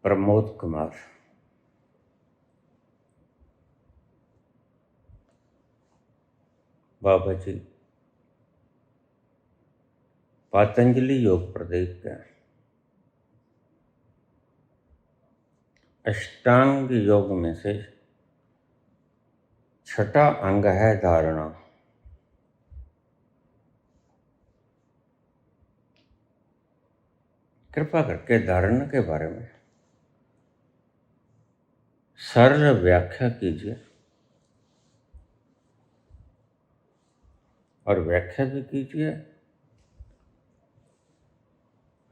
प्रमोद कुमार। बाबा जी पातंजलि योग प्रदीप के अष्टांग योग में से छठा अंग है धारणा। कृपा करके धारणा के बारे में सरल व्याख्या कीजिए और व्याख्या भी कीजिए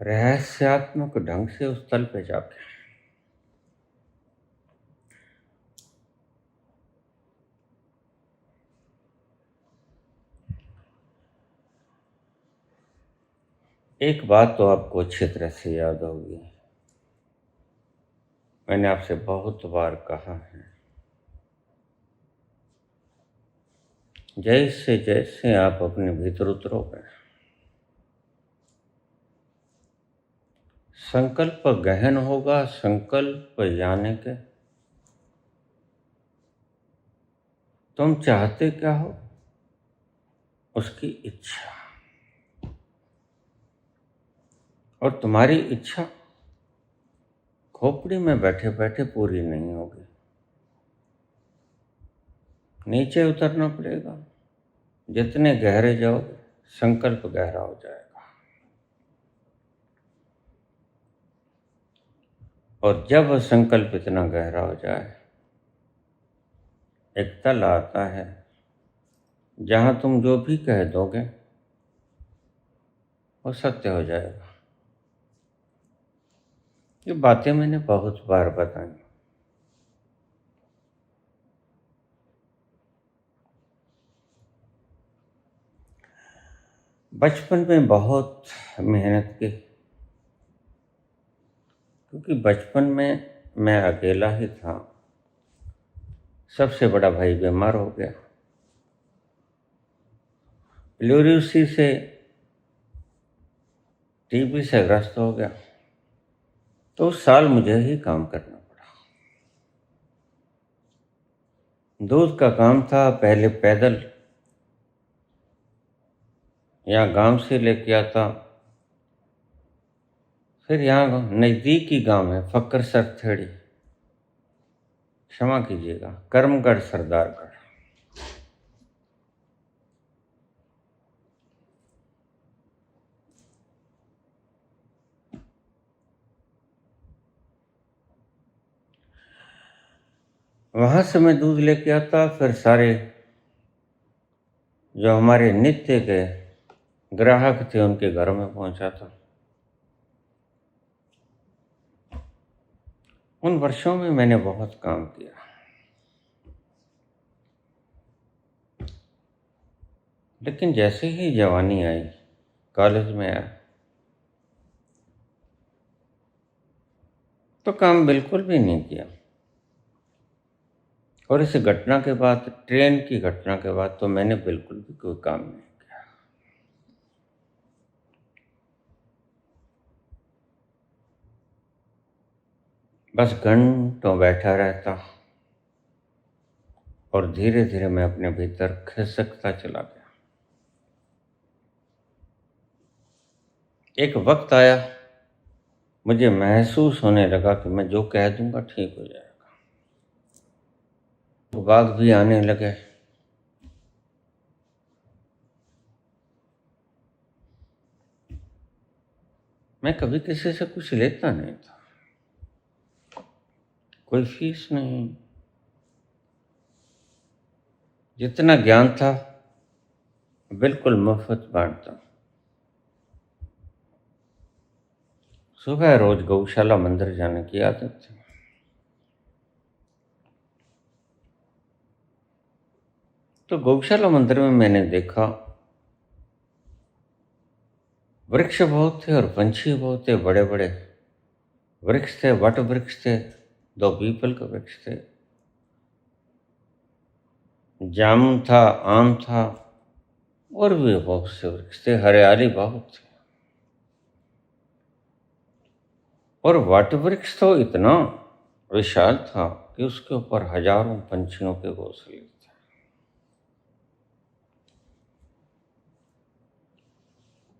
रहस्यात्मक ढंग से उस तल पे जाके। एक बात तो आपको अच्छी तरह से याद होगी, मैंने आपसे बहुत बार कहा है, जैसे जैसे आप अपने भीतर उतरोगे संकल्प गहन होगा। संकल्प यानी के तुम चाहते क्या हो, उसकी इच्छा, और तुम्हारी इच्छा खोपड़ी में बैठे बैठे पूरी नहीं होगी, नीचे उतरना पड़ेगा। जितने गहरे जाओगे संकल्प गहरा हो जाएगा, और जब संकल्प इतना गहरा हो जाए एक तल आता है जहां तुम जो भी कह दोगे वो सत्य हो जाएगा। ये बातें मैंने बहुत बार बताई। बचपन में बहुत मेहनत की, क्योंकि बचपन में मैं अकेला ही था। सबसे बड़ा भाई बीमार हो गया, प्लूरिसी से टीबी से ग्रस्त हो गया, तो उस साल मुझे ही काम करना पड़ा। दूध का काम था, पहले पैदल यहाँ गांव से लेके आता, फिर यहाँ नज़दीकी गांव है फक्कर सरथेड़ी, क्षमा कीजिएगा, कर्मगढ़ सरदारगढ़। वहां से मैं दूध लेके आता, फिर सारे जो हमारे नित्य के ग्राहक थे उनके घरों में पहुंचाता। उन वर्षों में मैंने बहुत काम किया, लेकिन जैसे ही जवानी आई, कॉलेज में आया, तो काम बिल्कुल भी नहीं किया। और इस घटना के बाद, ट्रेन की घटना के बाद, तो मैंने बिल्कुल भी कोई काम नहीं किया। बस घंटों बैठा रहता और धीरे धीरे मैं अपने भीतर खिसकता चला गया। एक वक्त आया, मुझे महसूस होने लगा कि मैं जो कह दूंगा ठीक हो जाएगा। बाघ भी आने लगे, मैं कभी किसी से कुछ लेता नहीं था, कोई फीस नहीं, जितना ज्ञान था बिल्कुल मुफ्त बांटता। सुबह रोज गौशाला मंदिर जाने की आदत थी। तो गौशाला मंदिर में मैंने देखा वृक्ष बहुत थे और पंछी बहुत थे, बड़े बड़े वृक्ष थे, वट वृक्ष थे, 2 पीपल के वृक्ष थे, जामुन था, आम था, और भी बहुत से वृक्ष थे, हरियाली बहुत थी। और वटवृक्ष तो इतना विशाल था कि उसके ऊपर हजारों पंछियों के घोंसले थे।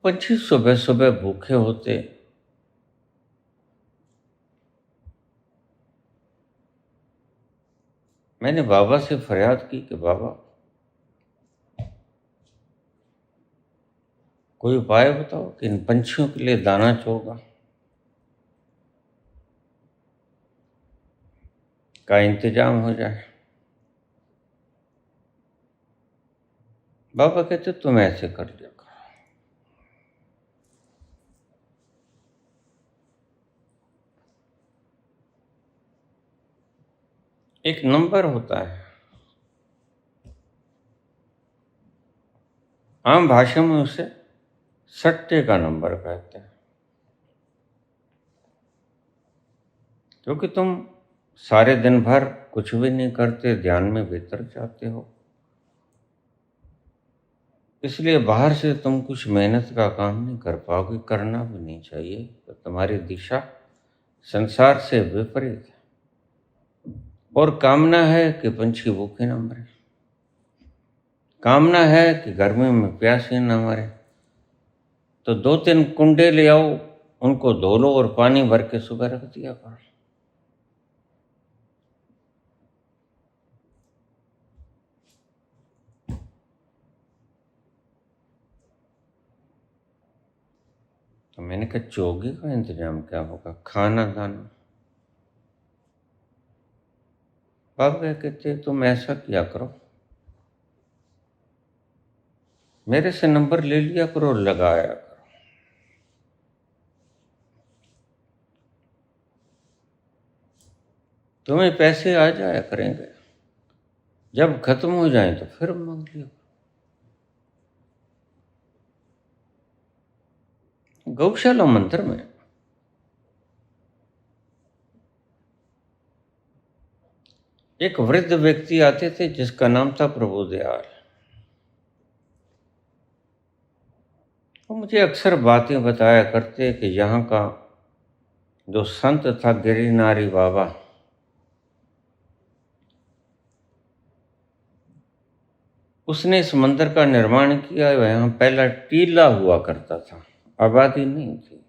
पंछी सुबह सुबह भूखे होते, मैंने बाबा से फरियाद की कि बाबा कोई उपाय बताओ कि इन पंछियों के लिए दाना चोगा का इंतजाम हो जाए। बाबा कहते तुम ऐसे कर लिया करो। एक नंबर होता है, आम भाषा में उसे सट्टे का नंबर कहते हैं, क्योंकि तुम सारे दिन भर कुछ भी नहीं करते, ध्यान में भीतर जाते हो, इसलिए बाहर से तुम कुछ मेहनत का काम नहीं कर पाओगे, करना भी नहीं चाहिए। तो तुम्हारी दिशा संसार से विपरीत है। और कामना है कि पंछी भूखे न मरे, कामना है कि गर्मी में प्यासे न मरे, तो 2-3 कुंडे ले आओ, उनको धो लो और पानी भर के सुबह रख दिया करो। तो मैंने कहा चोगे का इंतजाम क्या होगा, खाना दाना। बाबा कहते तुम ऐसा किया करो, मेरे से नंबर ले लिया करो और लगाया करो। तुम्हें पैसे आ जाया करेंगे, जब खत्म हो जाए तो फिर मांग लियो। गौशाला मंदिर में एक वृद्ध व्यक्ति आते थे जिसका नाम था प्रभु दयाल। वो मुझे अक्सर बातें बताया करते कि यहाँ का जो संत था गिरिनारी बाबा, उसने इस मंदिर का निर्माण किया। यहाँ पहला टीला हुआ करता था, आबादी नहीं थी।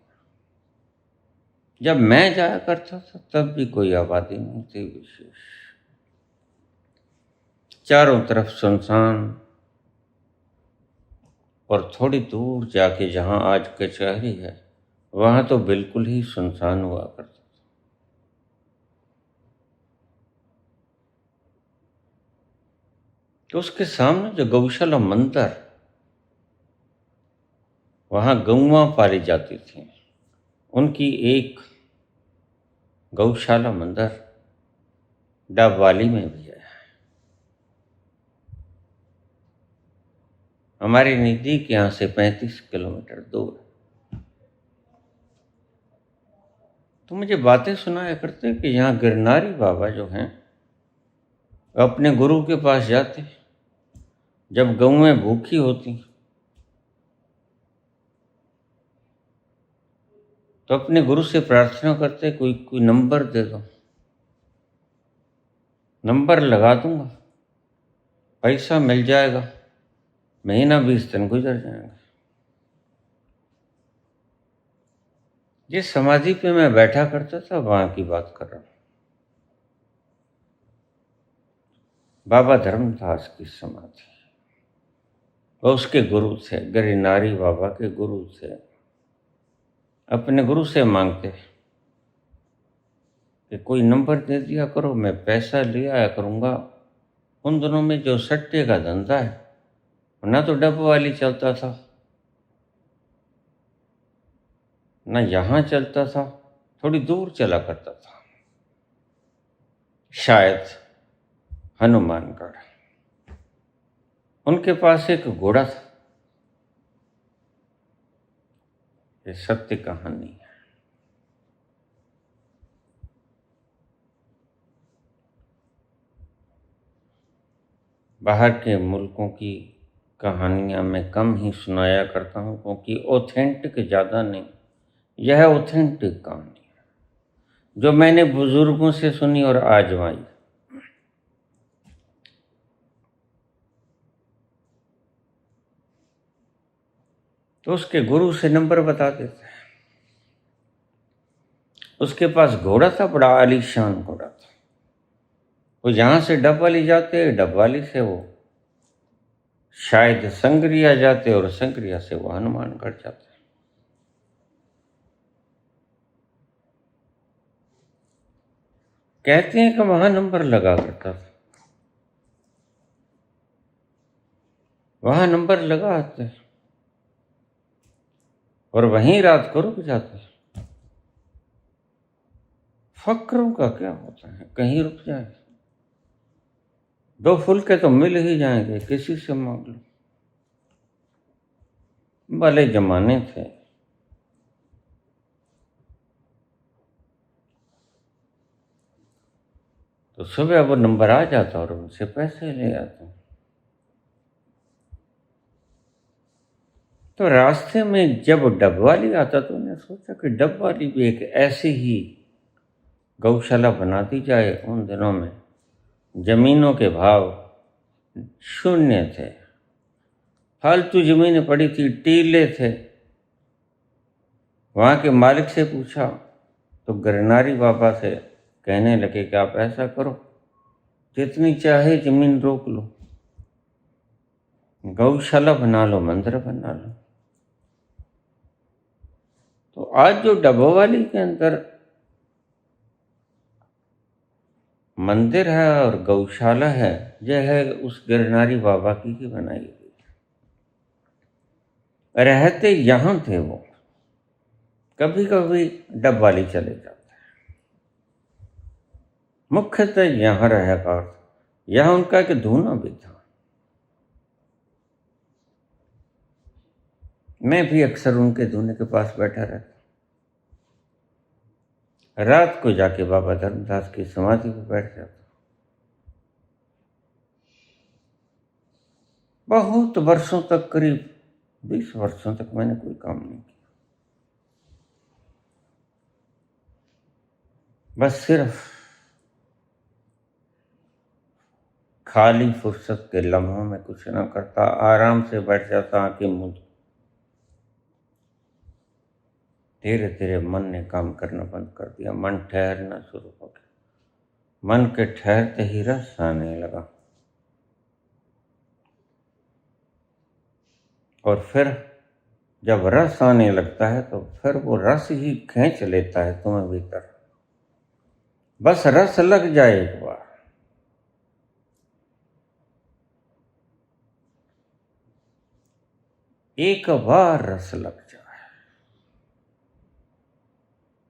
जब मैं जाया करता था तब भी कोई आबादी नहीं थी विशेष, चारों तरफ सुनसान। और थोड़ी दूर जाके जहाँ आज कचहरी है, वहाँ तो बिल्कुल ही सुनसान हुआ करता था। तो उसके सामने जो गौशाला मंदिर, वहाँ गौवां पाली जाती थी, उनकी एक गौशाला मंदिर डाबवाली में भी है, हमारे नज़दीक यहाँ से 35 किलोमीटर दूर। तो मुझे बातें सुनाया करते कि यहाँ गिरनारी बाबा जो हैं अपने गुरु के पास जाते, जब गौएं भूखी होती तो अपने गुरु से प्रार्थना करते कोई नंबर दे दो, नंबर लगा दूंगा, पैसा मिल जाएगा, महीना 20 दिन गुजर जाएंगे। जिस समाधि पे मैं बैठा करता था वहां की बात कर रहा हूं, बाबा धर्मदास की समाधि। वो उसके गुरु थे, गिरिनारी बाबा के गुरु थे। अपने गुरु से मांगते कि कोई नंबर दे दिया करो, मैं पैसा ले आया करूँगा। उन दिनों में जो सट्टे का धंधा है, ना तो डब्बा वाली चलता था, ना यहाँ चलता था, थोड़ी दूर चला करता था, शायद हनुमानगढ़। उनके पास एक घोड़ा था, ये सत्य कहानी है। बाहर के मुल्कों की कहानियां मैं कम ही सुनाया करता हूँ, क्योंकि ऑथेंटिक ज़्यादा नहीं, यह ऑथेंटिक कहानी है। जो मैंने बुजुर्गों से सुनी और आजमाई। तो उसके गुरु से नंबर बता देते हैं। उसके पास घोड़ा था, बड़ा आलीशान घोड़ा था। वो जहां से डबवाली जाते, डबवाली से वो शायद संग्रिया जाते और संग्रिया से वो हनुमानगढ़ जाते। कहते हैं कि वहां नंबर लगा करता था, वहां नंबर लगाते और वहीं रात को रुक जाते। फक्रों का क्या होता है, कहीं रुक जाए, 2 फुलके तो मिल ही जाएंगे, किसी से मांग लो। भले जमाने थे। तो सुबह वो नंबर आ जाता और उनसे पैसे ले आते। तो रास्ते में जब डबवाली आता तो उन्हें सोचा कि डबवाली भी एक ऐसी ही गौशाला बना दी जाए। उन दिनों में जमीनों के भाव शून्य थे, फालतू जमीनें पड़ी थी, टीले थे। वहाँ के मालिक से पूछा तो गिरनारी बाबा से कहने लगे कि आप ऐसा करो, जितनी चाहे जमीन रोक लो, गौशाला बना लो, मंदिर बना लो। तो आज जो डबोवाली के अंदर मंदिर है और गौशाला है, यह है उस गिरनारी बाबा की ही बनाई गई। रहते यहाँ थे वो, कभी कभी डबवाली चले जाते। मुख्यतः यहाँ रहा था। यहाँ उनका एक धूना भी था। मैं भी अक्सर उनके धूने के पास बैठा रहता। रात को जाके बाबा धर्मदास की समाधि पर बैठ जाता। बहुत वर्षों तक, करीब 20 वर्षों तक मैंने कोई काम नहीं किया। बस सिर्फ खाली फुर्सत के लम्हों में कुछ ना करता, आराम से बैठ जाता, आंखें मूंद। धीरे धीरे मन ने काम करना बंद कर दिया, मन ठहरना शुरू हो गया। मन के ठहरते ही रस आने लगा और फिर जब रस आने लगता है तो फिर वो रस ही खींच लेता है तुम्हें भीतर। बस रस लग जाए एक बार, एक बार रस लग जाए,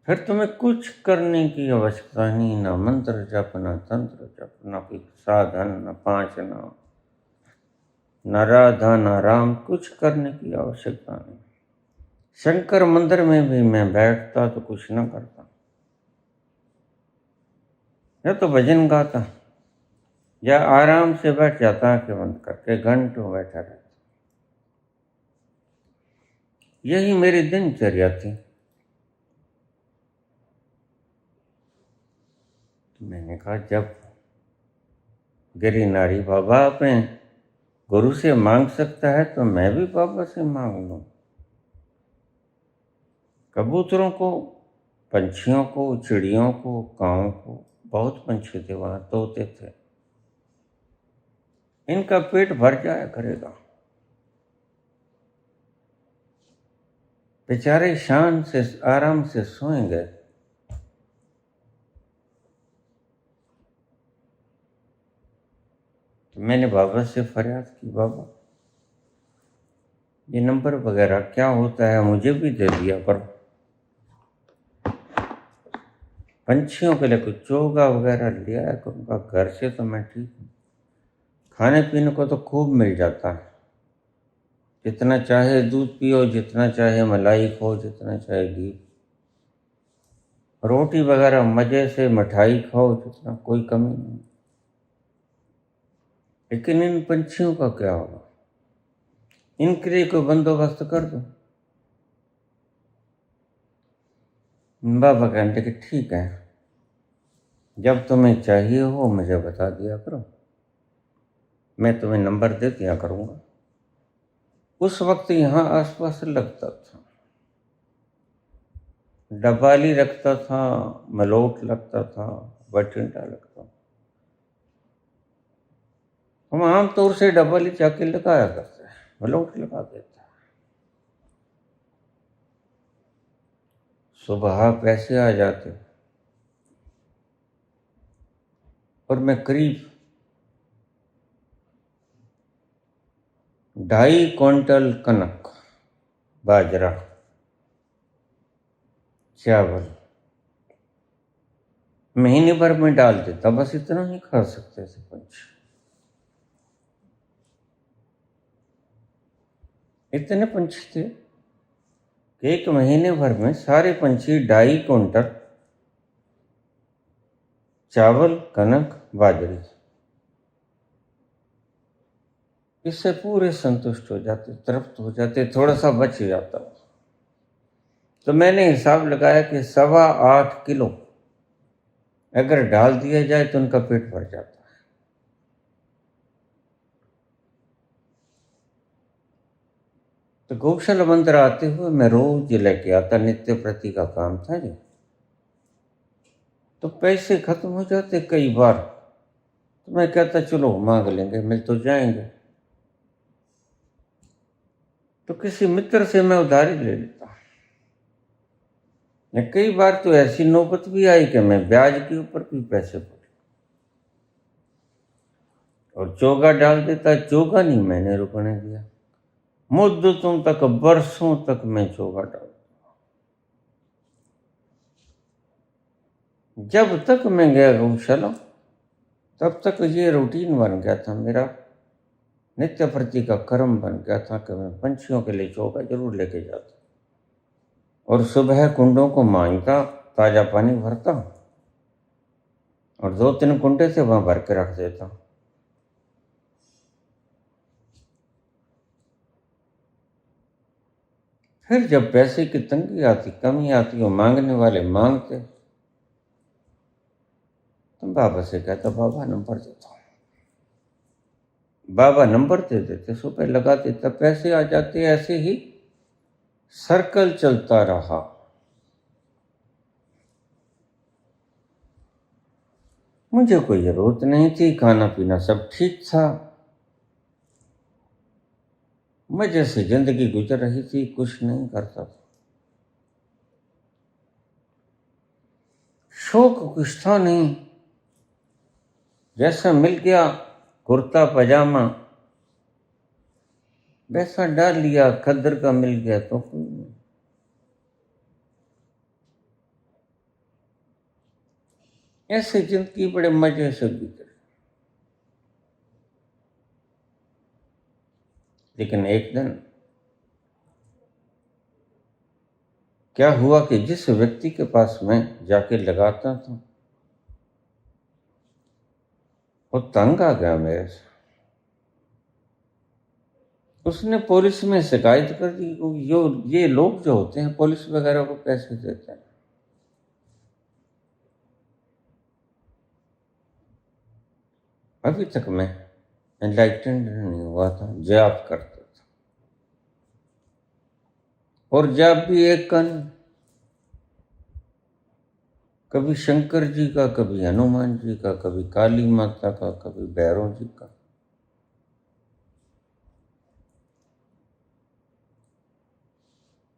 फिर तुम्हें कुछ करने की आवश्यकता नहीं। ना मंत्र जप, ना तंत्र जप, ना कोई साधन, ना 5 नाम, ना राधा, ना राम, कुछ करने की आवश्यकता नहीं। शंकर मंदिर में भी मैं बैठता तो कुछ ना करता, या तो भजन गाता या आराम से बैठ जाता, आंखें बंद करके घंटों बैठा रहता। यही मेरी दिनचर्या थी। मैंने कहा जब गिरनारी बाबा अपने गुरु से मांग सकता है तो मैं भी बाबा से मांग लूं। कबूतरों को, पंछियों को, चिड़ियों को, काऊ को, बहुत पंछी थे वहां, तोते थे, इनका पेट भर जाया करेगा। बेचारे शान से आराम से सोएंगे। तो मैंने बाबा से फरियाद की, बाबा ये नंबर वगैरह क्या होता है, मुझे भी दे दिया करो। पंछियों के लिए कुछ चोगा वगैरह लिया है करूँगा, घर से तो मैं ठीक हूँ। खाने पीने को तो खूब मिल जाता है, जितना चाहे दूध पियो, जितना चाहे मलाई खाओ, जितना चाहे घी, रोटी वगैरह मजे से, मिठाई खाओ जितना, कोई कमी नहीं। लेकिन इन पंछियों का क्या होगा, इनके लिए कोई बंदोबस्त कर दो। बाबा कहते कि ठीक है, जब तुम्हें चाहिए हो मुझे बता दिया करो, मैं तुम्हें नंबर दे दिया करूँगा। उस वक्त यहाँ आसपास लगता था, डबाली लगता था, मलोट लगता था, बठिंडा लगता था। हम आमतौर से डबाली जाके लगाया करते हैं, मलोट लगा देता है। सुबह पैसे आ जाते और मैं करीब 2.5 क्विंटल कनक, बाजरा, चावल महीने भर में डाल देता। बस इतना ही खा सकते थे पंछी। इतने पंछी थे कि एक महीने भर में सारे पंछी 2.5 क्विंटल चावल, कनक, बाजरी, इससे पूरे संतुष्ट हो जाते, तृप्त हो जाते। थोड़ा सा बच जाता तो मैंने हिसाब लगाया कि 8.25 किलो अगर डाल दिया जाए तो उनका पेट भर जाता है। तो गौशाला मंदिर आते हुए मैं रोज लेके आता, नित्य प्रति का काम था जी। तो पैसे खत्म हो जाते कई बार, तो मैं कहता चलो मांग लेंगे, मिल तो जाएंगे। तो किसी मित्र से मैं उधारी ले लेता। कई बार तो ऐसी नौबत भी आई कि मैं ब्याज के ऊपर भी पैसे पड़े और चोगा डाल देता। चोगा नहीं मैंने रुकने दिया, मुद्दतों तक, बरसों तक मैं चोगा डाल। जब तक मैं गया गौशाला तब तक ये रूटीन बन गया था, मेरा नित्य प्रति का कर्म बन गया था कि मैं पंछियों के लिए चोगा जरूर लेके जाता और सुबह कुंडों को मांजता, ताजा पानी भरता और 2-3 कुंडे से वहां भर के रख देता। फिर जब पैसे की तंगी आती, कमी आती और मांगने वाले मांगते तो बाबा से कहता बाबा नंबर देता हूँ। बाबा नंबर दे देते, सुबह लगा देता, पैसे आ जाते। ऐसे ही सर्कल चलता रहा। मुझे कोई जरूरत नहीं थी, खाना पीना सब ठीक था, मजे से जिंदगी गुजर रही थी, कुछ नहीं करता था। शौक कुछ था नहीं, जैसा मिल गया कुर्ता पजामा वैसा डाल लिया, खद्दर का मिल गया तो कोई नहीं। ऐसे जिंदगी बड़े मजे से गुजरी। लेकिन एक दिन क्या हुआ कि जिस व्यक्ति के पास मैं जाके लगाता था वो तंग आ गया मेरे से। उसने पुलिस में शिकायत कर दी। ये लोग जो होते हैं पुलिस वगैरह को पैसे देते हैं। अभी तक मैं एनलाइटेंड नहीं हुआ था, जाप करता था और जाप भी एक का नहीं, कभी शंकर जी का, कभी हनुमान जी का, कभी काली माता का, कभी भैरव जी का।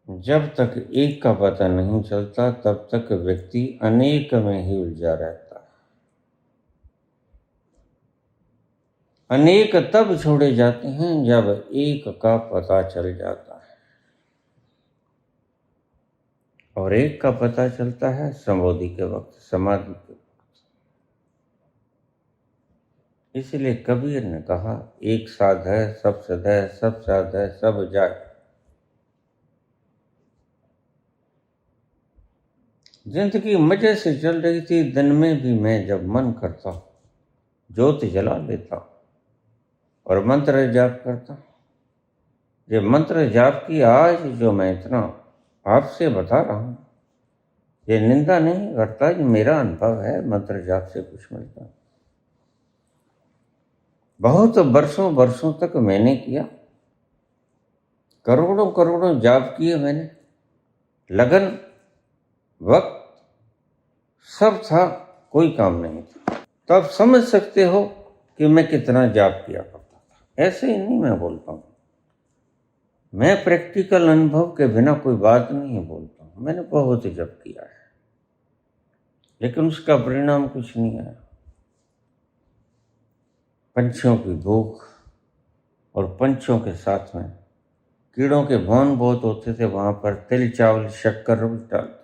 जब तक एक का पता नहीं चलता तब तक व्यक्ति अनेक में ही उलझा रहता है। अनेक तब छोड़े जाते हैं जब एक का पता चल जाता है, और एक का पता चलता है समाधि के वक्त, समाधि के वक्त। इसलिए कबीर ने कहा एक साध है सब सद है, सब साध है सब जाए। जिंदगी मजे से चल रही थी। दिन में भी मैं जब मन करता ज्योत जला लेता और मंत्र जाप करता। ये मंत्र जाप की आज जो मैं इतना आपसे बता रहा हूं, ये निंदा नहीं करता, ये मेरा अनुभव है, मंत्र जाप से कुछ मिलता। बहुत वर्षों वर्षों तक मैंने किया, करोड़ों करोड़ों जाप किए मैंने, लगन वक्त सब था, कोई काम नहीं था। तो आप समझ सकते हो कि मैं कितना जाप किया करता था। ऐसे ही नहीं मैं बोलता हूँ, मैं प्रैक्टिकल अनुभव के बिना कोई बात नहीं बोलता हूँ। मैंने बहुत जप किया है, लेकिन उसका परिणाम कुछ नहीं आया। पंछियों की भूख और पंछियों के साथ में कीड़ों के भवन बहुत होते थे, वहां पर तिल चावल शक्कर रोज डालता।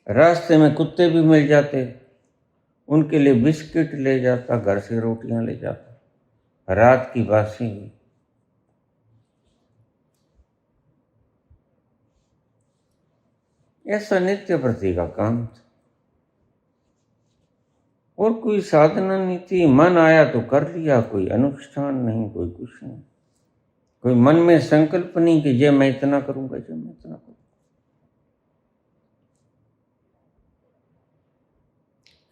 रास्ते में कुत्ते भी मिल जाते, उनके लिए बिस्किट ले जाता, घर से रोटियां ले जाता, रात की बासी हुई। ऐसा नित्य प्रति का काम था, और कोई साधना नहीं थी। मन आया तो कर लिया, कोई अनुष्ठान नहीं, कोई कुछ नहीं, कोई मन में संकल्प नहीं कि ये मैं इतना करूंगा, ये मैं इतना करूंगा।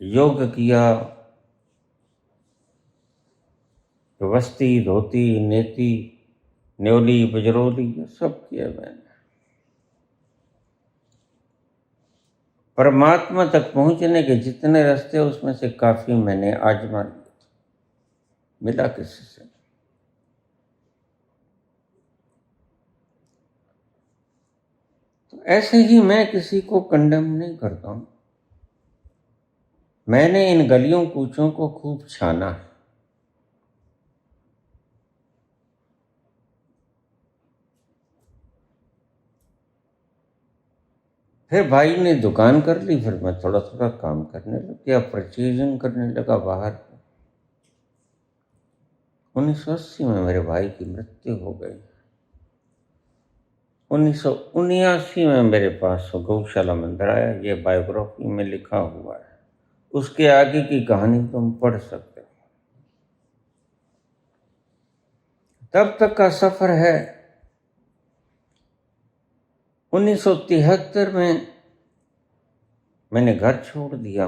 योग किया, वस्ती धोती नेति न्योली बजरोली सब किया मैंने। परमात्मा तक पहुंचने के जितने रास्ते उसमें से काफी मैंने आजमा लिए, मिला किसी से। तो ऐसे ही मैं किसी को कंडेम नहीं करता हूं। मैंने इन गलियों कूचों को खूब छाना है। फिर भाई ने दुकान कर ली, फिर मैं थोड़ा थोड़ा काम करने लग गया, परचेजिंग करने लगा बाहर। 1980 में मेरे भाई की मृत्यु हो गई। 1979 में मेरे पास गौशाला मंदिर आया, ये बायोग्राफी में लिखा हुआ है। उसके आगे की कहानी तुम पढ़ सकते हो। तब तक का सफर है। 1973 में मैंने घर छोड़ दिया,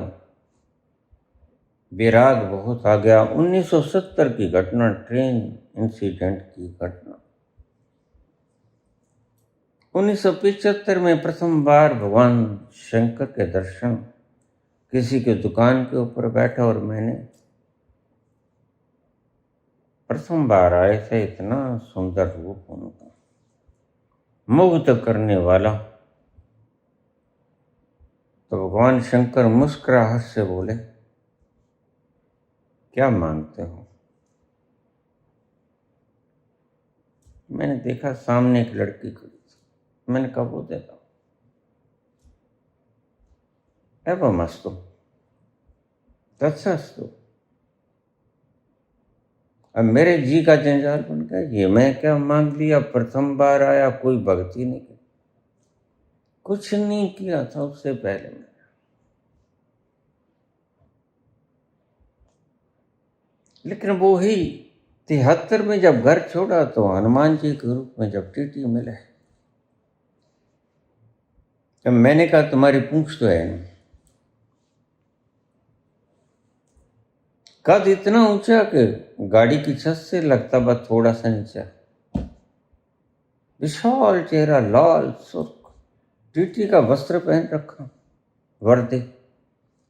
बेराग बहुत आ गया। 1970 की घटना, ट्रेन इंसिडेंट की घटना। 1975 में प्रथम बार भगवान शंकर के दर्शन, किसी के दुकान के ऊपर बैठा और मैंने प्रथम बार आए थे, इतना सुंदर रूप उनका, मुग्ध करने वाला। तो भगवान शंकर मुस्कुराहट से बोले, क्या मांगते हो? मैंने देखा सामने एक लड़की खड़ी थी, मैंने कहा वो देता हूं। एवं अस्तु तत्सस्तु। अब मेरे जी का जंजाल बन गया, ये मैं क्या मांग लिया? प्रथम बार आया, कोई भक्ति नहीं की, कुछ नहीं किया था उससे पहले में। लेकिन वो ही 73 में जब घर छोड़ा तो हनुमान जी के रूप में जब टीटी मिले, तब मैंने कहा तुम्हारी पूंछ तो है नहीं। कद इतना ऊंचा कि गाड़ी की छत से लगता बस थोड़ा सा नीचा, विशाल चेहरा, लाल सुर्ख, टीटी का वस्त्र पहन रखा, वर्दे,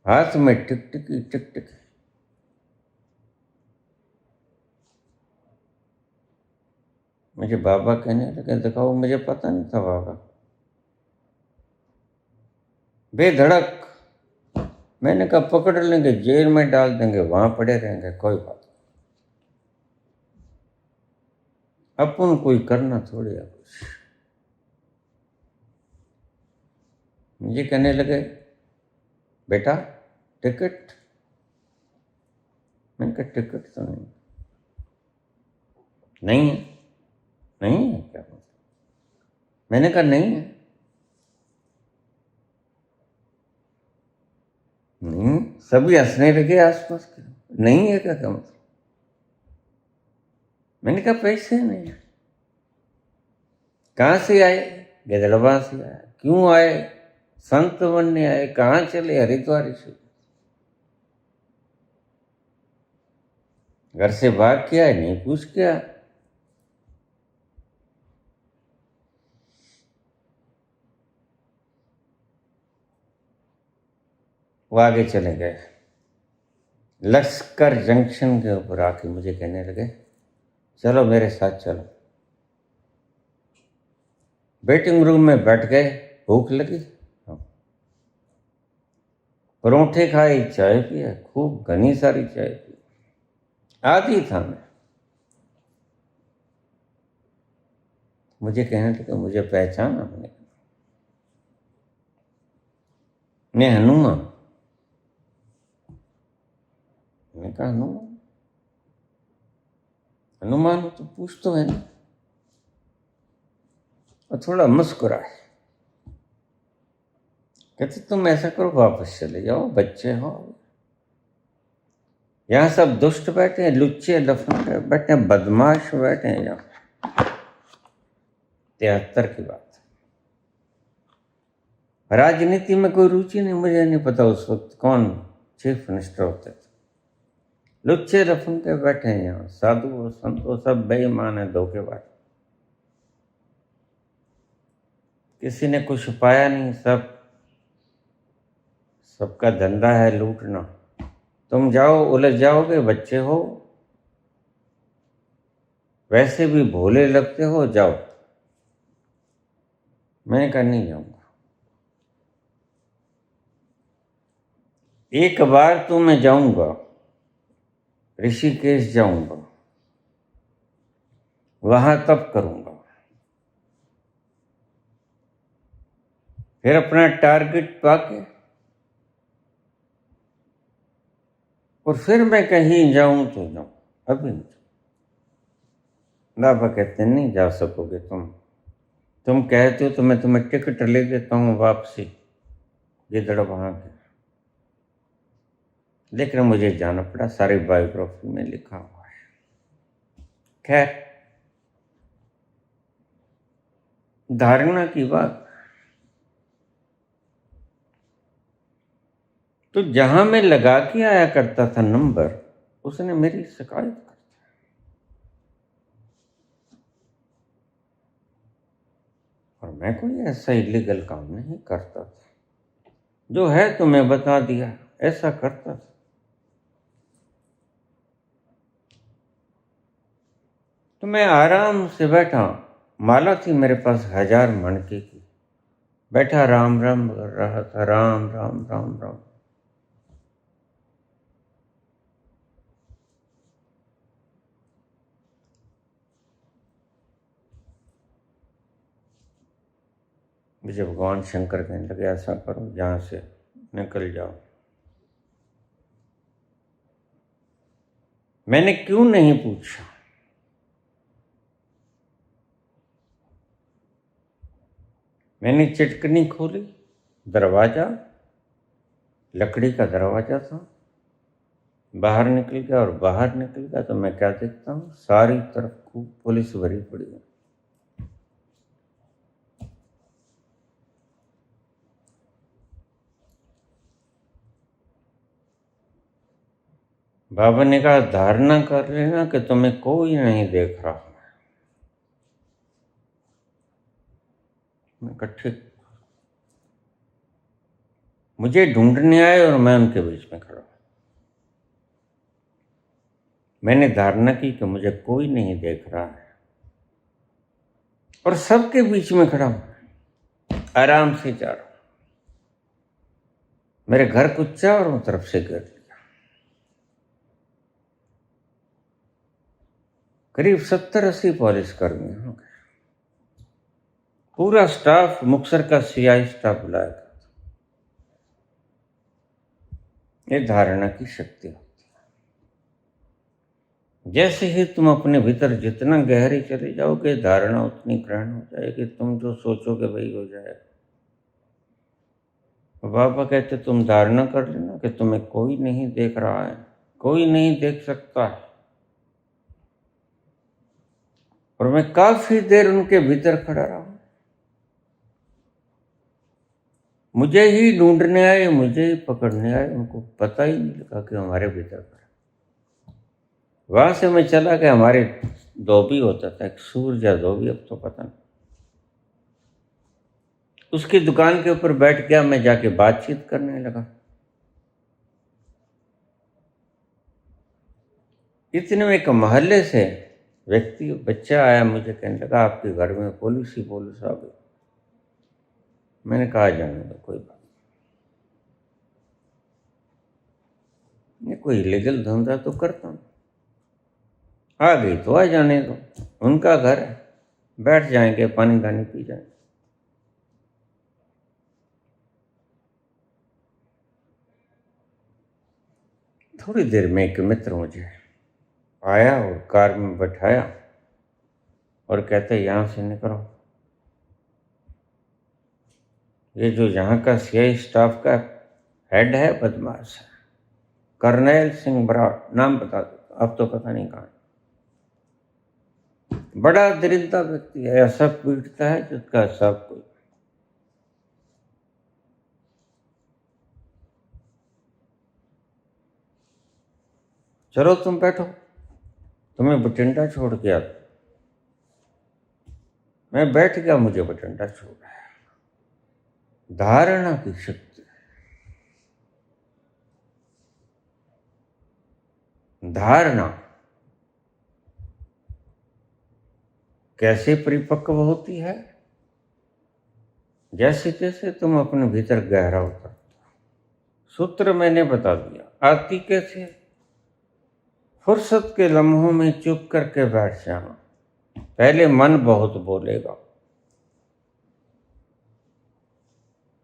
हाथ में टिकटिकी टिकटिकी। मुझे बाबा कहने लगे, दिखाओ। मुझे पता नहीं था बाबा। बेधड़क मैंने कहा पकड़ लेंगे, जेल में डाल देंगे, वहां पड़े रहेंगे, कोई बात। अपन कोई करना थोड़ी है कुछ। मुझे कहने लगे, बेटा टिकट। मैंने कहा टिकट तो नहीं, नहीं है। नहीं है क्या मतलब? मैंने कहा नहीं है। नहीं, सभी हंसने लगे आसपास के। नहीं है क्या मतलब? मैंने कहा पैसे नहीं है। कहां से आए? गिदड़वा से आए। क्यों आए? संत बनने आए, कहाँ चले? हरिद्वार से घर से भाग के आए, नहीं पूछ के आए। वो आगे चले गए, लश्कर जंक्शन के ऊपर आके मुझे कहने लगे चलो मेरे साथ चलो। वेटिंग रूम में बैठ गए, भूख लगी, परोठे खाए, चाय पिया, खूब घनी सारी चाय पी, आदि था मैं। मुझे कहने लगे मुझे पहचाना? मैं हनुमान। मैंने कहा हनुमान? हनुमान हो तो पूछ तो है ना। और थोड़ा मुस्कुराए, कहते तुम ऐसा करो वापस चले जाओ, बच्चे हो, यहाँ सब दुष्ट बैठे हैं, लुच्चे लफंगे बैठे हैं, बदमाश बैठे हैं यहाँ। 73 की बात। राजनीति में कोई रुचि नहीं, मुझे नहीं पता उस वक्त कौन चीफ मिनिस्टर होते थे। लुच्चे लफंगे बैठे हैं यहाँ, साधु संतो सब बेईमान है, धोखेबाज। किसी ने कुछ पाया नहीं, सबका धंधा है लूटना। तुम जाओ, उलझ जाओगे, बच्चे हो, वैसे भी भोले लगते हो, जाओ। मैंने कहा नहीं जाऊंगा। एक बार तो मैं जाऊंगा, ऋषिकेश जाऊंगा, वहां तप करूंगा, फिर अपना टारगेट पाके और फिर मैं कहीं जाऊं तो जाऊं, अभी नहीं। बाबा कहते नहीं जा सकोगे तुम कहते हो तो मैं तुम्हें टिकट ले देता हूँ वापसी गिदड़ वहां के। लेकिन मुझे जाना पड़ा, सारी बायोग्राफी में लिखा हुआ है। खैर, धारणा की बात। तो जहां मैं लगा के आया करता था नंबर, उसने मेरी शिकायत कर दी। और मैं कोई ऐसा इलीगल काम नहीं करता था, जो है तुम्हें बता दिया, ऐसा करता था। तो मैं आराम से बैठा, माला थी मेरे पास 1000 मणके की, बैठा राम राम कर रहा था, राम राम राम राम। मुझे भगवान शंकर कहने लगे ऐसा करो, यहां से निकल जाओ। मैंने क्यों नहीं पूछा। मैंने चिटकनी खोली, दरवाजा लकड़ी का दरवाजा था, बाहर निकल गया। और बाहर निकल गया तो मैं क्या देखता हूँ, सारी तरफ खूब पुलिस भरी पड़ी है। बाबा ने कहा धारणा कर लेना कि तुम्हें कोई नहीं देख रहा। मैं कहा ठीक। मुझे ढूंढने आए और मैं उनके बीच में खड़ा। मैंने धारणा की कि मुझे कोई नहीं देख रहा है और सबके बीच में खड़ा हूं, आराम से जा रहा हूं। मेरे घर को चारों तरफ से घेर लिया। करीब 70-80 पुलिस कर्मी हो गए। पूरा स्टाफ, मुक्तसर का सीआई स्टाफ बुलाया था। ये धारणा की शक्ति होती है। जैसे ही तुम अपने भीतर जितना गहरे चले जाओगे, धारणा उतनी ग्रहण हो जाएगी, तुम जो सोचोगे वही हो जाएगा। बाबा कहते तुम धारणा कर लेना कि तुम्हें कोई नहीं देख रहा है, कोई नहीं देख सकता है। और मैं काफी देर उनके भीतर खड़ा रहा। मुझे ही ढूंढने आए, मुझे ही पकड़ने आए, उनको पता ही नहीं लगा कि हमारे भीतर पर। वहां से मैं चला गया, हमारे धोबी होता था, एक सूरज या धोबी, अब तो पता नहीं, उसकी दुकान के ऊपर बैठ गया, मैं जाके बातचीत करने लगा। इतने में एक मोहल्ले से व्यक्ति, बच्चा आया, मुझे कहने लगा आपके घर में पुलिस आ गई। मैंने कहा जाने दो, कोई बात नहीं, कोई इलीगल धंधा तो करता हूँ, आ गई तो आ जाने दो, उनका घर है, बैठ जाएंगे, पानी दानी पी जाएंगे। थोड़ी देर में एक मित्र मुझे आया और कार में बैठाया और कहते यहाँ से निकलो, ये जो यहाँ का सीआई स्टाफ का हेड है बदमाश है, कर्नैल सिंह बराड़, नाम बता दो, अब तो पता नहीं कहाँ। बड़ा दरिद्र व्यक्ति है, ऐसा पीटता है जिसका सब कोई। चलो तुम बैठो, तुम्हें बठिंडा छोड़ के आता। मैं बैठ गया, मुझे बठिंडा छोड़ा। धारणा की शक्ति, धारणा कैसे परिपक्व होती है? जैसे जैसे तुम अपने भीतर गहरा उतरते हो। सूत्र मैंने बता दिया, आती कैसे? फुर्सत के लम्हों में चुप करके बैठ जाना। पहले मन बहुत बोलेगा,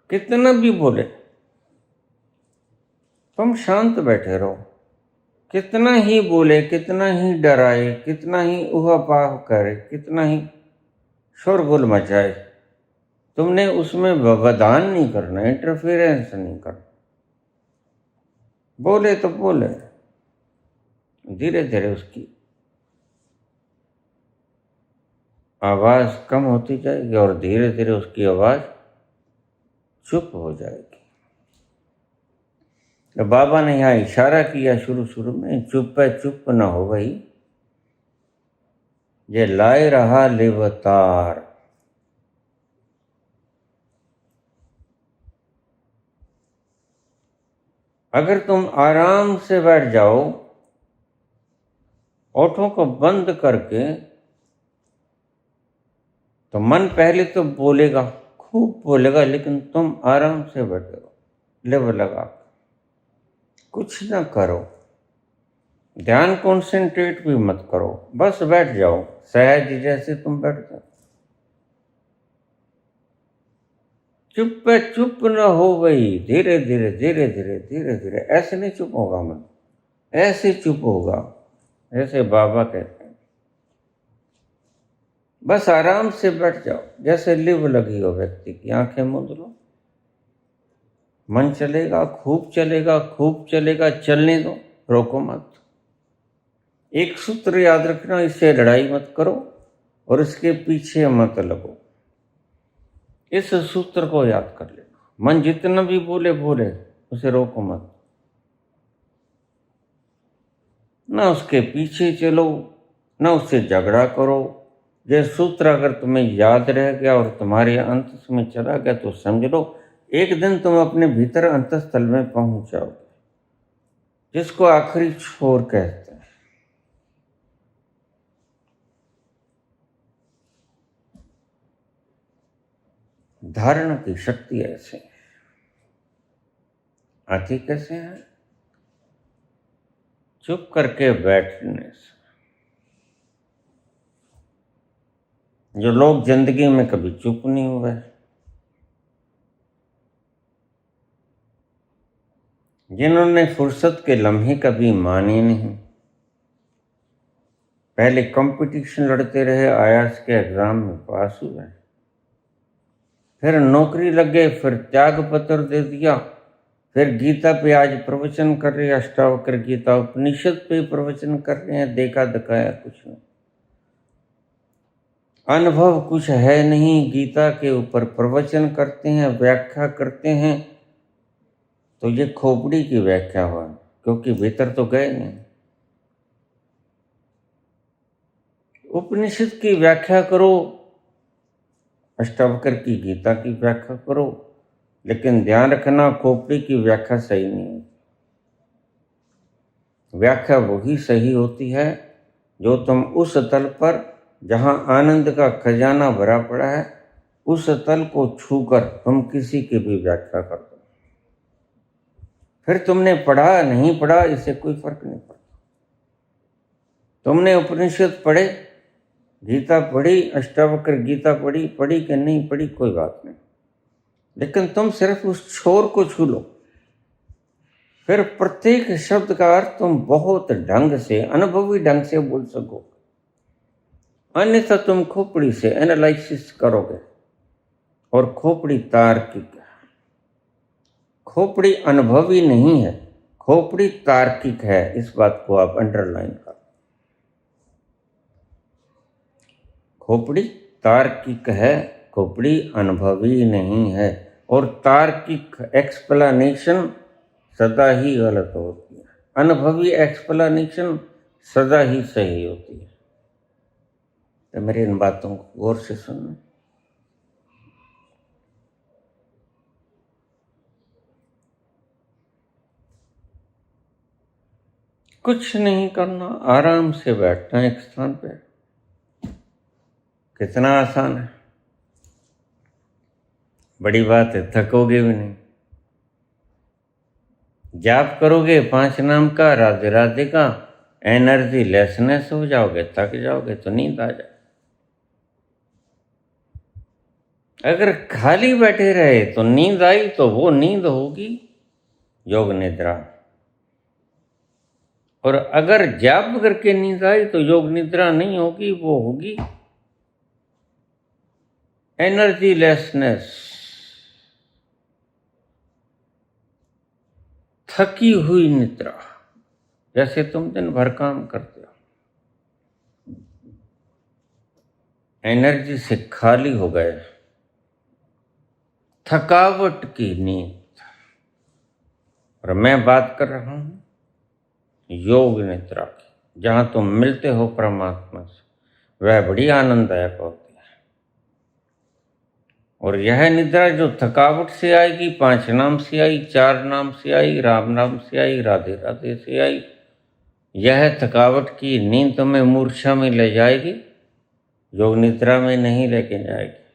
कितना भी बोले, तुम शांत बैठे रहो। कितना ही बोले, कितना ही डराए, कितना ही उहापोह करे, कितना ही शोरगुल मचाए, तुमने उसमें व्यवधान नहीं करना, इंटरफेरेंस नहीं करना। बोले तो बोले, धीरे धीरे उसकी आवाज कम होती जाएगी और धीरे धीरे उसकी आवाज चुप हो जाएगी। तो बाबा ने यहाँ इशारा किया शुरू में, चुप है चुप न हो गई, ये लाए रहा लिवतार। अगर तुम आराम से बैठ जाओ, ओठों को बंद करके, तो मन पहले तो बोलेगा, खूब बोलेगा, लेकिन तुम आराम से बैठे रहो, लेव लगा, कुछ ना करो, ध्यान कॉन्सेंट्रेट भी मत करो, बस बैठ जाओ सहज जैसे तुम बैठते हो। चुप पे चुप न हो गई, धीरे धीरे धीरे धीरे धीरे धीरे, ऐसे नहीं चुप होगा मन, ऐसे चुप होगा जैसे बाबा कहते हैं। बस आराम से बैठ जाओ, जैसे लिव लगी हो व्यक्ति की, आंखें मूंद लो, मन चलेगा, खूब चलेगा, खूब चलेगा, चलने दो, रोको मत। एक सूत्र याद रखना, इससे लड़ाई मत करो और इसके पीछे मत लगो। इस सूत्र को याद कर लेना, मन जितना भी बोले बोले, उसे रोको मत, ना उसके पीछे चलो, ना उससे झगड़ा करो। यह सूत्र अगर तुम्हें याद रह गया और तुम्हारे अंत में चला गया तो समझ लो एक दिन तुम अपने भीतर अंतस्थल में पहुंच जाओगे, जिसको आखिरी छोर कहते हैं। धारणा की शक्ति ऐसे आती कैसे है? चुप करके बैठने से। जो लोग जिंदगी में कभी चुप नहीं हुए, जिन्होंने फुर्सत के लम्हे कभी माने नहीं, पहले कंपटीशन लड़ते रहे, आईएएस के एग्जाम में पास हुए, फिर नौकरी लग गए, फिर त्याग पत्र दे दिया, फिर गीता पे आज प्रवचन कर रहे, अष्टावक्र गीता उपनिषद पे प्रवचन कर रहे हैं, देखा दिखाया कुछ नहीं। अनुभव कुछ है नहीं, गीता के ऊपर प्रवचन करते हैं, व्याख्या करते हैं, तो ये खोपड़ी की व्याख्या हुआ, क्योंकि भीतर तो गए नहीं। उपनिषद की व्याख्या करो, अष्टावक्र की गीता की व्याख्या करो, लेकिन ध्यान रखना खोपड़ी की व्याख्या सही नहीं है। व्याख्या वही सही होती है जो तुम उस तल पर जहां आनंद का खजाना भरा पड़ा है, उस तल को छूकर तुम किसी की भी व्याख्या कर दो। फिर तुमने पढ़ा नहीं पढ़ा इससे कोई फर्क नहीं पड़ता। तुमने उपनिषद पढ़े, गीता पढ़ी, अष्टावक्र गीता पढ़ी कि नहीं पढ़ी कोई बात नहीं, लेकिन तुम सिर्फ उस छोर को छू लो। फिर प्रत्येक शब्द का अर्थ तुम बहुत ढंग से, अनुभवी ढंग से बोल सको, अन्यथा तुम खोपड़ी से एनालिसिस करोगे। और खोपड़ी तार्किक है, खोपड़ी अनुभवी नहीं है, खोपड़ी तार्किक है। इस बात को आप अंडरलाइन करो। खोपड़ी तार्किक है, खोपड़ी अनुभवी नहीं है। और तार्किक एक्सप्लेनेशन सदा ही गलत होती है, अनुभवी एक्सप्लेनेशन सदा ही सही होती है। तो मेरी इन बातों को गौर से सुनना। कुछ नहीं करना, आराम से बैठना एक स्थान पे। कितना आसान है, बड़ी बात है, थकोगे भी नहीं। जाप करोगे 5 नाम का, राधे राधे का, एनर्जी लेसनेस हो जाओगे, थक जाओगे तो नींद आ जाए। अगर खाली बैठे रहे तो नींद आई, तो वो नींद होगी योग निद्रा। और अगर जाप करके नींद आई तो योग निद्रा नहीं होगी, वो होगी एनर्जी लेसनेस, थकी हुई निद्रा। जैसे तुम दिन भर काम करते हो, एनर्जी से खाली हो गए, थकावट की नींद। और मैं बात कर रहा हूं योग निद्रा की, जहां तुम मिलते हो परमात्मा से, वह बड़ी आनंददायक होती है। और यह निद्रा जो थकावट से आएगी, 5 नाम से आई, 4 नाम से आई, राम नाम से आई, राधे राधे से आई, यह थकावट की नींद तुम्हें मूर्छा में ले जाएगी, योग निद्रा में नहीं लेके जाएगी।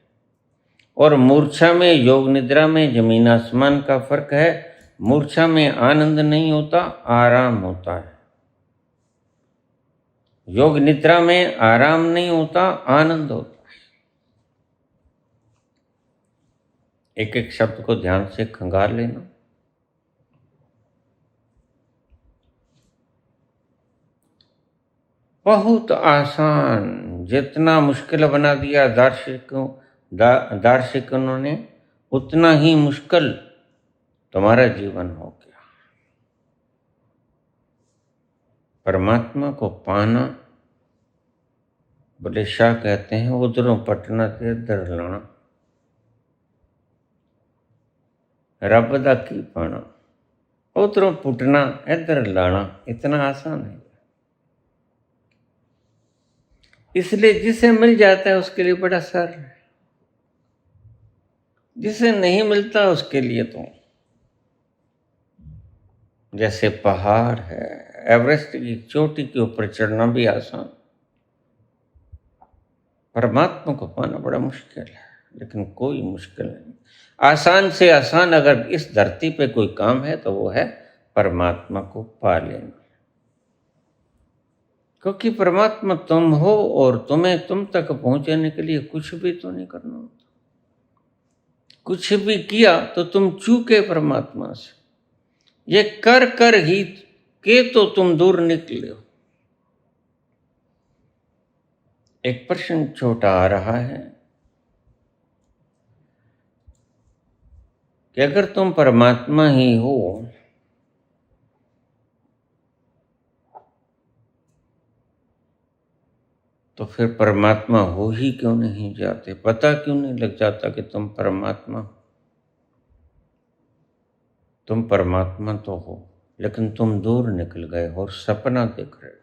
और मूर्छा में, योग निद्रा में जमीन आसमान का फर्क है। मूर्छा में आनंद नहीं होता, आराम होता है। योग निद्रा में आराम नहीं होता, आनंद होता है। एक एक शब्द को ध्यान से खंगाल लेना। बहुत आसान, जितना मुश्किल बना दिया दार्शनिकों ने, उतना ही मुश्किल तुम्हारा जीवन हो गया। परमात्मा को पाना, बोले शाह कहते हैं, उधरों पटना ते इधर लाना, रब दा की पाना, उधरों पुटना इधर लाना, इतना आसान है। इसलिए जिसे मिल जाता है उसके लिए बड़ा सर है, जिसे नहीं मिलता उसके लिए तो जैसे पहाड़ है, एवरेस्ट की चोटी के ऊपर चढ़ना भी आसान। परमात्मा को पाना बड़ा मुश्किल है, लेकिन कोई मुश्किल नहीं। आसान से आसान अगर इस धरती पे कोई काम है तो वो है परमात्मा को पा लेना। क्योंकि परमात्मा तुम हो और तुम्हें तुम तक पहुंचने के लिए कुछ भी तो नहीं करना होता। कुछ भी किया तो तुम चूके परमात्मा से, ये कर कर ही के तो तुम दूर निकले हो। एक प्रश्न छोटा आ रहा है कि अगर तुम परमात्मा ही हो तो फिर परमात्मा हो ही क्यों नहीं जाते? पता क्यों नहीं लग जाता कि तुम परमात्मा हो? तुम परमात्मा तो हो, लेकिन तुम दूर निकल गए हो और सपना देख रहे हो।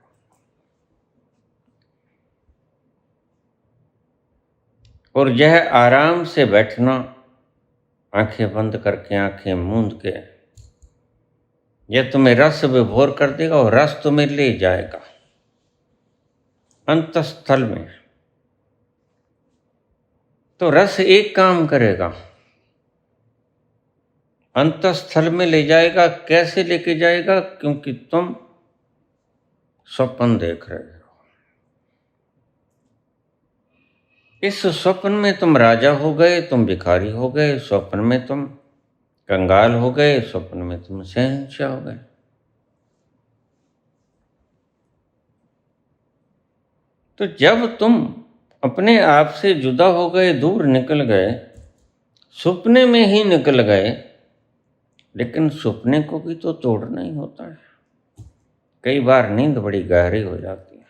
और यह आराम से बैठना, आंखें बंद करके, आंखें मूंद के, यह तुम्हें रस विभोर कर देगा और रस तुम्हें ले जाएगा अंतस्थल में। तो रस एक काम करेगा, अंतस्थल में ले जाएगा। कैसे लेके जाएगा? क्योंकि तुम स्वप्न देख रहे हो। इस स्वप्न में तुम राजा हो गए, तुम भिखारी हो गए, स्वप्न में तुम कंगाल हो गए, स्वप्न में तुम शहंशाह हो गए। तो जब तुम अपने आप से जुदा हो गए, दूर निकल गए, सपने में ही निकल गए, लेकिन सपने को भी तो तोड़ना ही होता है। कई बार नींद बड़ी गहरी हो जाती है,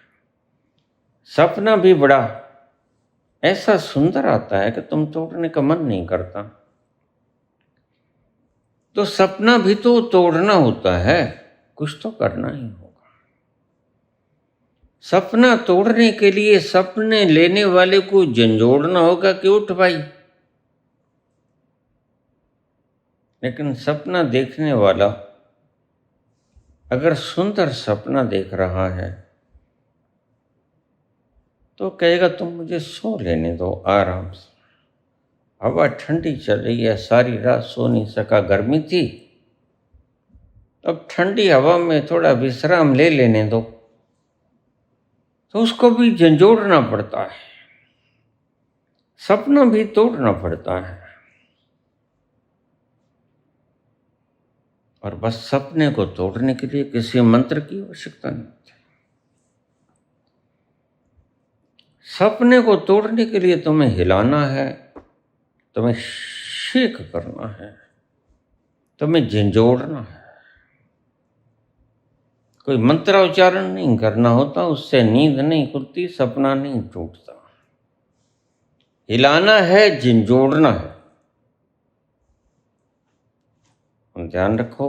सपना भी बड़ा ऐसा सुंदर आता है कि तुम तोड़ने का मन नहीं करता। तो सपना भी तो तोड़ना होता है, कुछ तो करना ही होगा। सपना तोड़ने के लिए सपने लेने वाले को झंझोड़ना होगा कि उठ भाई। लेकिन सपना देखने वाला अगर सुंदर सपना देख रहा है तो कहेगा तुम मुझे सो लेने दो आराम से, हवा ठंडी चल रही है, सारी रात सो नहीं सका, गर्मी थी, अब ठंडी हवा में थोड़ा विश्राम ले लेने दो। तो उसको भी झंझोड़ना पड़ता है, सपना भी तोड़ना पड़ता है। और बस सपने को तोड़ने के लिए किसी मंत्र की आवश्यकता नहीं होती। सपने को तोड़ने के लिए तुम्हें हिलाना है, तुम्हें शेक करना है, तुम्हें झंझोड़ना है। कोई मंत्रोच्चारण नहीं करना होता, उससे नींद नहीं खुलती, सपना नहीं टूटता। हिलाना है, झंझोड़ना है। ध्यान रखो,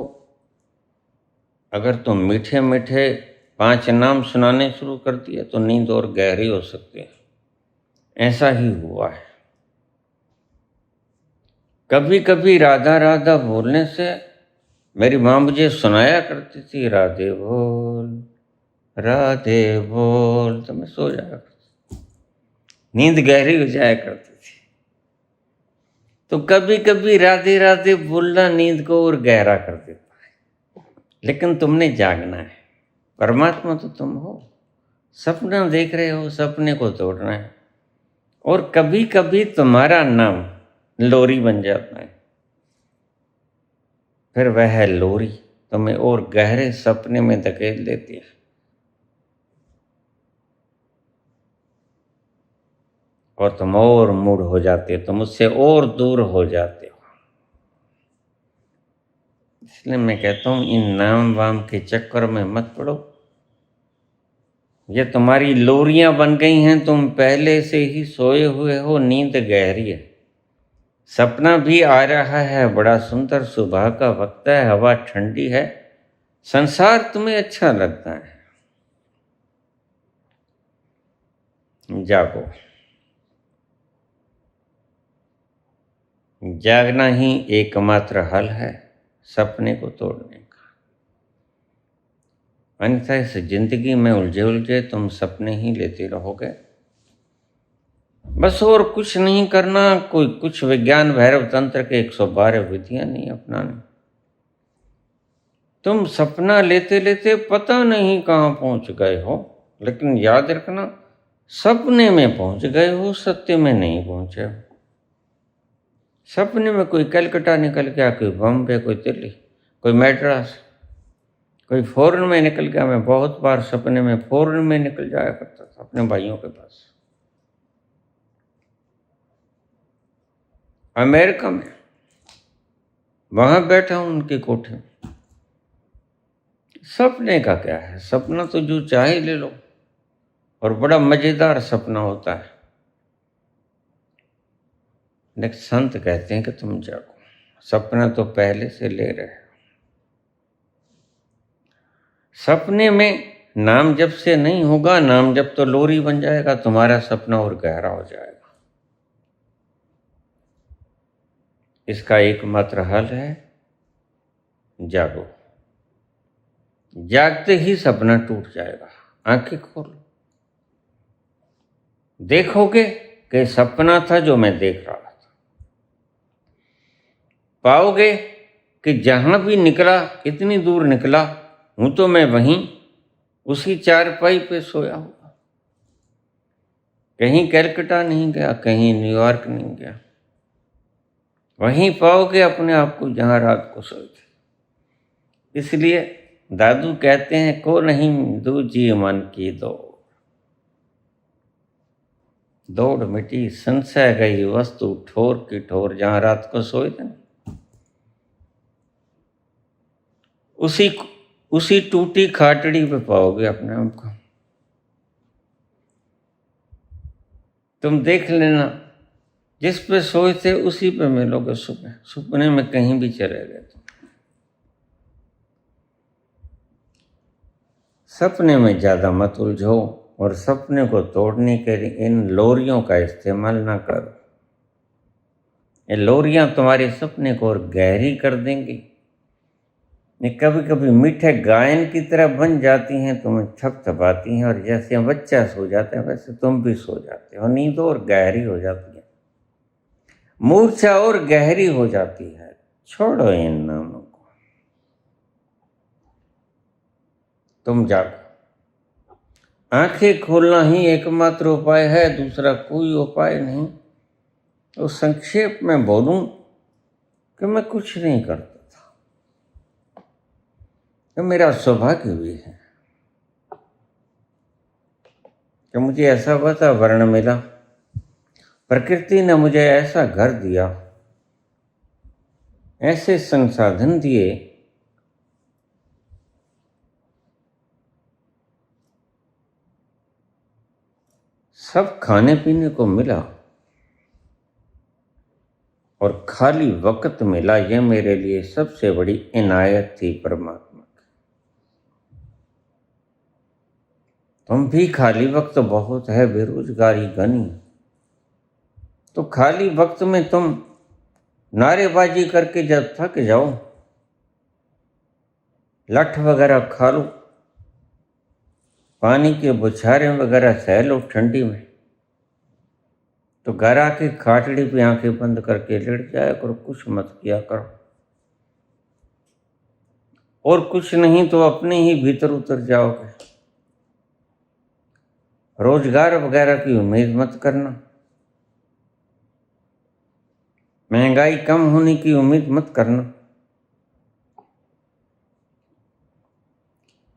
अगर तुम मीठे मीठे 5 नाम सुनाने शुरू कर दिए तो नींद और गहरी हो सकती है। ऐसा ही हुआ है। कभी कभी राधा राधा बोलने से मेरी माँ मुझे सुनाया करती थी, राधे बोल, तो मैं सो जाया करती, नींद गहरी हो जाया करती थी। तो कभी कभी राधे राधे बोलना नींद को और गहरा कर देता है। लेकिन तुमने जागना है, परमात्मा तो तुम हो, सपना देख रहे हो, सपने को तोड़ना है। और कभी कभी तुम्हारा नाम लोरी बन जाता है, फिर वह लोरी तुम्हें और गहरे सपने में धकेल देती है। और तुम और मूड हो जाते हो, तुम उससे और दूर हो जाते हो। इसलिए मैं कहता हूं, इन नाम वाम के चक्कर में मत पड़ो। ये तुम्हारी लोरियां बन गई हैं, तुम पहले से ही सोए हुए हो, नींद गहरी है, सपना भी आ रहा है, बड़ा सुंदर सुबह का वक्त है, हवा ठंडी है, संसार तुम्हें अच्छा लगता है। जागो, जागना ही एकमात्र हल है सपने को तोड़ने का। अन्यथा इस जिंदगी में उलझे उलझे तुम सपने ही लेते रहोगे। बस और कुछ नहीं करना, कोई कुछ विज्ञान भैरव तंत्र के 112 विधियां नहीं अपनानी। तुम सपना लेते लेते पता नहीं कहाँ पहुंच गए हो, लेकिन याद रखना, सपने में पहुंच गए हो, सत्य में नहीं पहुंचे हो। सपने में कोई कलकत्ता निकल गया, कोई बम्बे, कोई दिल्ली, कोई मैड्रास, कोई फॉरेन में निकल गया। मैं बहुत बार सपने में फॉरेन में निकल जाया करता था, अपने भाइयों के पास, अमेरिका में, वहां बैठा हूं उनके कोठे में। सपने का क्या है, सपना तो जो चाहे ले लो, और बड़ा मजेदार सपना होता है। लेकिन संत कहते हैं कि तुम जागो, सपना तो पहले से ले रहे हो। सपने में नाम जप से नहीं होगा, नाम जप तो लोरी बन जाएगा, तुम्हारा सपना और गहरा हो जाएगा। इसका एकमात्र हल है जागो। जागते ही सपना टूट जाएगा। आंखें खोलो, देखोगे कि सपना था जो मैं देख रहा था। पाओगे कि जहां भी निकला, इतनी दूर निकला हूं तो मैं वहीं उसी चारपाई पे सोया हुआ। कहीं कलकत्ता नहीं गया, कहीं न्यूयॉर्क नहीं गया, वहीं पाओगे अपने आप को जहां रात को सोए थे। इसलिए दादू कहते हैं, को नहीं दूजी मन की दौड़ मिटी संशय गई वस्तु ठोर की ठोर। जहां रात को सोए थे उसी टूटी खाटड़ी पे पाओगे अपने आप को। तुम देख लेना, जिस पे सोए थे उसी पे मिलोगे सुबह। सपने में कहीं भी चले गए तुम। सपने में ज्यादा मत उलझो और सपने को तोड़ने के लिए इन लोरियों का इस्तेमाल ना करो। ये लोरियां तुम्हारे सपने को और गहरी कर देंगी। ये कभी कभी मीठे गायन की तरह बन जाती हैं, तुम्हें थपथपाती हैं, और जैसे बच्चा सो जाता है वैसे तुम भी सो जाते हो। नींद और गहरी हो जाती है, मूर्छा और गहरी हो जाती है। छोड़ो इन नामों को, तुम जागो। आंखें खोलना ही एकमात्र उपाय है, दूसरा कोई उपाय नहीं। तो संक्षेप में बोलूं कि मैं कुछ नहीं करता था, कि मेरा सौभाग्य भी है कि मुझे ऐसा वातावरण मिला, प्रकृति ने मुझे ऐसा घर दिया, ऐसे संसाधन दिए, सब खाने पीने को मिला और खाली वक्त मिला। यह मेरे लिए सबसे बड़ी इनायत थी परमात्मा की। तुम भी खाली वक्त बहुत है, बेरोजगारी घनी, तो खाली वक्त में तुम नारेबाजी करके जब थक जाओ, लठ वगैरह खा लो, पानी के बुछारे वगैरह सह लो ठंडी में, तो घर आके खाटड़ी पे आंखें बंद करके लेट जाया करो, कुछ मत किया करो। और कुछ नहीं तो अपने ही भीतर उतर जाओगे। रोजगार वगैरह की उम्मीद मत करना, महंगाई कम होने की उम्मीद मत करना।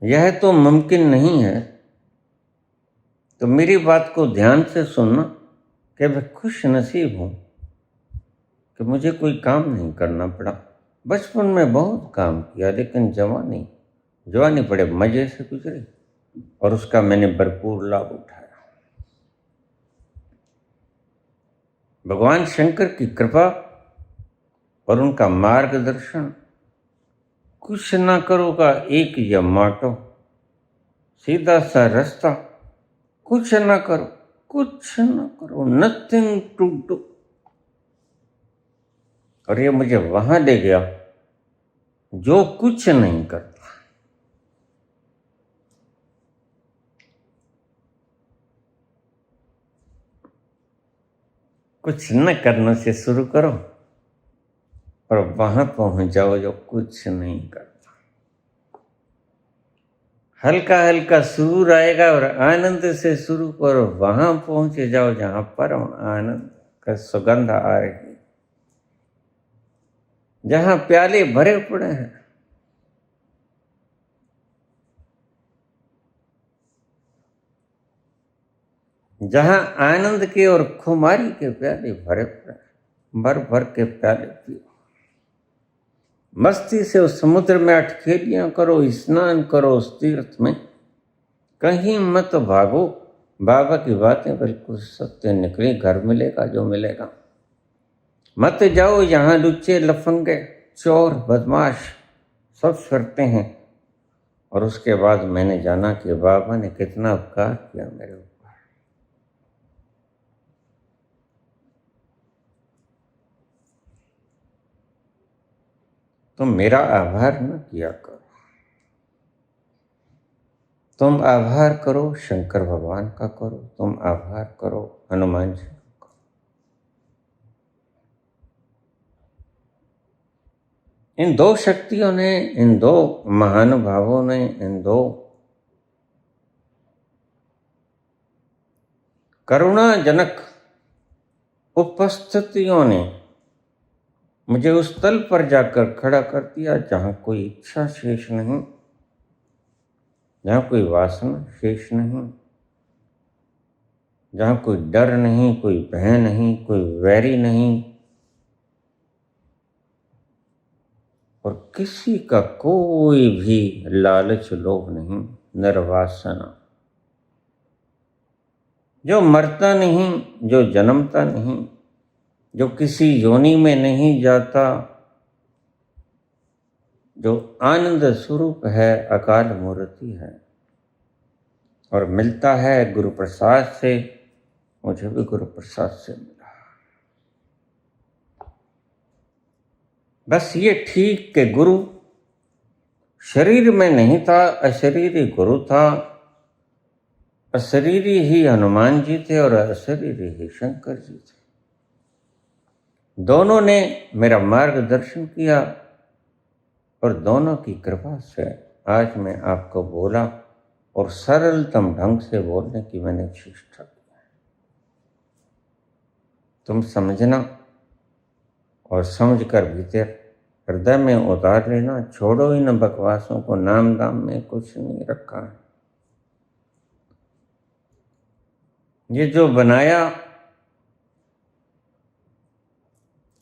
यह तो मुमकिन नहीं है। तो मेरी बात को ध्यान से सुनना कि मैं खुश नसीब हूं कि मुझे कोई काम नहीं करना पड़ा। बचपन में बहुत काम किया, लेकिन जवानी बड़े मजे से गुजरी और उसका मैंने भरपूर लाभ उठाया। भगवान शंकर की कृपा और उनका मार्गदर्शन, कुछ ना करो का एक या माटो, सीधा सा रास्ता, कुछ ना करो, नथिंग टू डू। और ये मुझे वहां ले गया जो कुछ नहीं करता। कुछ न करने से शुरू करो और वहां पहुंच जाओ जो कुछ नहीं करता। हल्का हल्का सुरूर आएगा और आनंद से शुरू करो, वहां पहुंचे जाओ जहां परम आनंद का सुगंध आ रही, जहां प्याले भरे पड़े हैं, जहां आनंद के और खुमारी के प्याले भरे पड़े, भर भर के प्याले पियो। मस्ती से उस समुद्र में अटखेलियां करो, स्नान करो उस तीर्थ में, कहीं मत भागो, बाबा की बातें बिल्कुल सत्य निकली, घर मिलेगा जो मिलेगा। मत जाओ यहाँ लुच्चे लफंगे चोर बदमाश सब फिरते हैं। और उसके बाद मैंने जाना कि बाबा ने कितना उपकार किया मेरे ऊपर। तुम मेरा आभार न किया करो, तुम आभार करो शंकर भगवान का करो, तुम आभार करो हनुमान जी का करो। इन दो शक्तियों ने, इन दो महानुभावों ने, इन दो करुणाजनक उपस्थितियों ने मुझे उस तल पर जाकर खड़ा कर दिया जहां कोई इच्छा शेष नहीं, जहां कोई वासना शेष नहीं, जहां कोई डर नहीं, कोई भय नहीं, कोई वैरी नहीं, और किसी का कोई भी लालच लोभ नहीं। निर्वासना, जो मरता नहीं, जो जन्मता नहीं, जो किसी योनि में नहीं जाता, जो आनंद स्वरूप है, अकाल मूर्ति है और मिलता है गुरु प्रसाद से। मुझे भी गुरु प्रसाद से मिला। बस ये ठीक कि गुरु शरीर में नहीं था, अशरीरी गुरु था। अशरीरी ही हनुमान जी थे और अशरीरी ही शंकर जी थे। दोनों ने मेरा मार्गदर्शन किया और दोनों की कृपा से आज मैं आपको बोला और सरलतम ढंग से बोलने की मैंने चेष्टा की। तुम समझना और समझकर भीतर हृदय में उतार लेना। छोड़ो इन बकवासों को, नाम दाम में कुछ नहीं रखा है। ये जो बनाया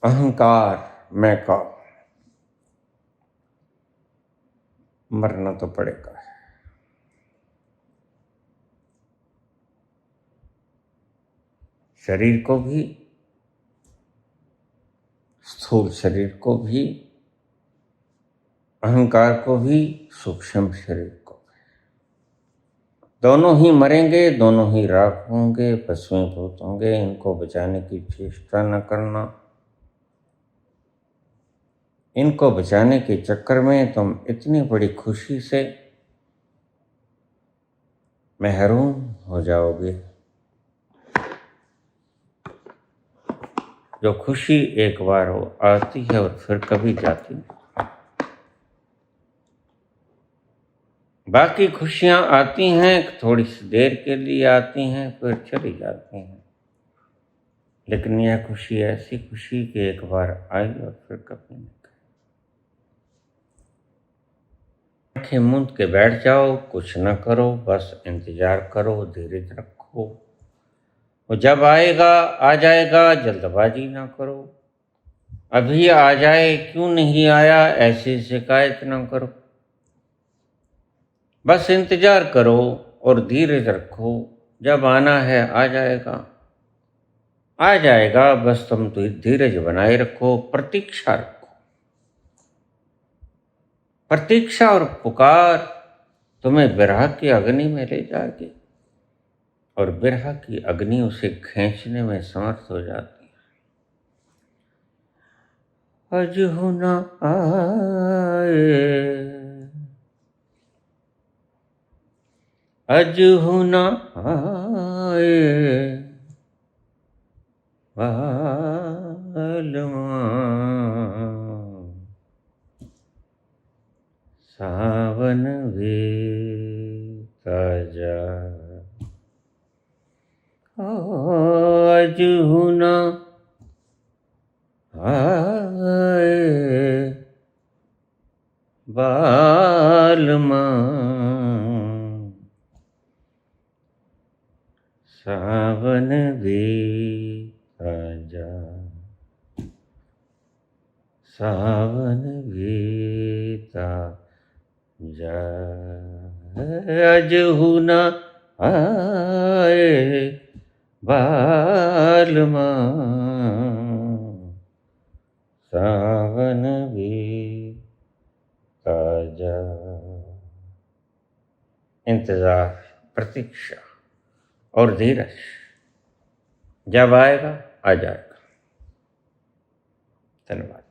अहंकार मैं का, मरना तो पड़ेगा। शरीर को भी, स्थूल शरीर को भी, अहंकार को भी, सूक्ष्म शरीर को भी। दोनों ही मरेंगे, दोनों ही राख होंगे, भस्मीभूत होंगे। इनको बचाने की चेष्टा न करना। इनको बचाने के चक्कर में तुम इतनी बड़ी खुशी से महरूम हो जाओगे। जो खुशी एक बार हो आती है और फिर कभी जाती नहीं। बाकी खुशियां आती हैं, थोड़ी सी देर के लिए आती हैं, फिर चली जाती हैं। लेकिन यह खुशी ऐसी खुशी कि एक बार आई और फिर कभी नहीं। आंखें मूंद के बैठ जाओ, कुछ न करो, बस इंतजार करो, धीरज रखो। वो जब आएगा आ जाएगा, जल्दबाजी ना करो। अभी आ जाए, क्यों नहीं आया, ऐसी शिकायत ना करो। बस इंतजार करो और धीरज रखो। जब आना है आ जाएगा, आ जाएगा। बस तुम तो धीरज बनाए रखो, प्रतीक्षा रखो। प्रतीक्षा और पुकार तुम्हें विरह की अग्नि में ले जाएगी और विरह की अग्नि उसे खींचने में समर्थ हो जाती है। अजहु न आए, अजहु न आए बालमा, सावन बीता जाए। अजहु न आए बालमा, सावन बीता जाए, सावन बीता जाए। अजहु न आए बालमा सावन भी आजा। इंतजार, प्रतीक्षा और धीरज, जब आएगा आ जाएगा। धन्यवाद।